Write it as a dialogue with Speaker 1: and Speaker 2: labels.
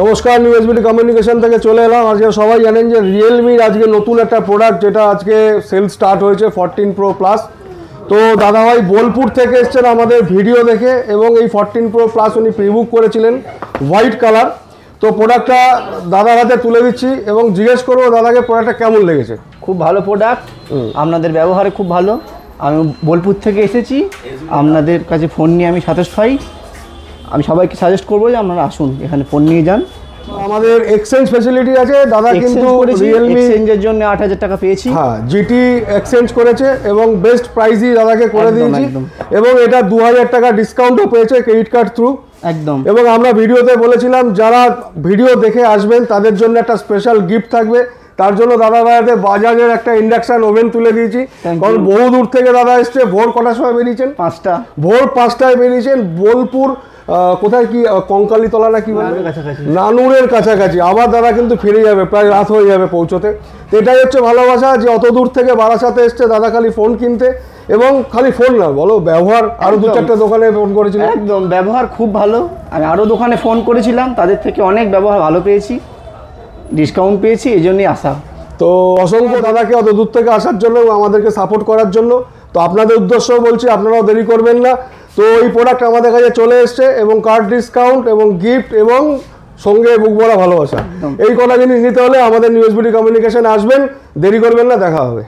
Speaker 1: নমস্কার, new SBT communication থেকে চলে এলাম। আজকে সবাই জানেন যে রিয়েলমির আজকে নতুন একটা প্রোডাক্ট যেটা আজকে সেল স্টার্ট হয়েছে 14 Pro Plus। তো দাদাভাই বোলপুর থেকে এসছেন আমাদের ভিডিও দেখে এবং এই 14 Pro Plus উনি প্রিবুক করেছিলেন হোয়াইট কালার। তো প্রোডাক্টটা দাদার হাতে তুলে দিচ্ছি এবং জিজ্ঞেস করবো দাদাকে প্রোডাক্টটা কেমন লেগেছে।
Speaker 2: খুব ভালো প্রোডাক্ট, আপনাদের ব্যবহারে খুব ভালো। আমি বোলপুর থেকে এসেছি, আপনাদের কাছে ফোন নিয়ে আমি স্যাটিসফাই। আমি সবাইকে সাজেস্ট করবো যে আপনারা আসুন, এখানে ফোন নিয়ে যান।
Speaker 1: আমাদের এক্সচেঞ্জ ফ্যাসিলিটি আছে দাদা, কিন্তু রিয়েলমি
Speaker 2: এক্সচেঞ্জের জন্য 8,000 টাকা পেয়েছি।
Speaker 1: হ্যাঁ, জিটি এক্সচেঞ্জ করেছে এবং বেস্ট প্রাইসই দাদাকে করে দিয়েছি এবং এটা 2000 টাকা ডিসকাউন্টও পেয়েছে ক্রেডিট কার্ড থ্রু
Speaker 2: একদম।
Speaker 1: এবং আমরা ভিডিওতে বলেছিলাম যারা ভিডিও দেখে আসবেন তাদের জন্য একটা স্পেশাল গিফট থাকবে। তার জন্য দাদা ভাইয়াতে বাজাজের একটা ইন্ডাকশন ওভেন তুলে দিয়েছি, কারণ বহু দূর থেকে দাদা এসছে। ভোর কটার সময় বেরিয়েছেন? 5টা। ভোর 5টায় বেরিয়েছেন। বোলপুর কোথায় কি কঙ্কালীতলা না কি বলে, নানুরের কাছাকাছি। আবার দাদা কিন্তু ফিরে যাবে, প্রায় রাত হয়ে যাবে পৌঁছতে। তো এটাই হচ্ছে ভালোবাসা, যে অত দূর থেকে বারাসাতে এসছে দাদা খালি ফোন কিনতে। এবং খালি ফোন না, বলো ব্যবহার আরো 2-4টা দোকানে ফোন করেছিল।
Speaker 2: একদম ব্যবহার খুব ভালো। আমি আরো দোকানে ফোন করেছিলাম, তাদের থেকে অনেক ব্যবহার ভালো পেয়েছি, ডিসকাউন্ট পেয়েছি, এই জন্যই আসা।
Speaker 1: তো অসংখ্য দাদাকে অত দূর থেকে আসার জন্য, আমাদেরকে সাপোর্ট করার জন্য। তো আপনাদের উদ্দেশ্য বলছি, আপনারাও দেরি করবেন না। তো এই প্রোডাক্ট আমাদের কাছে চলে এসছে এবং কার্ড ডিসকাউন্ট এবং গিফট এবং সঙ্গে বুক ভরা ভালোবাসা, এই কটা জিনিস নিতে হলে আমাদের নিউ এসবিটি কমিউনিকেশন আসবেন, দেরি করবেন না, দেখা হবে।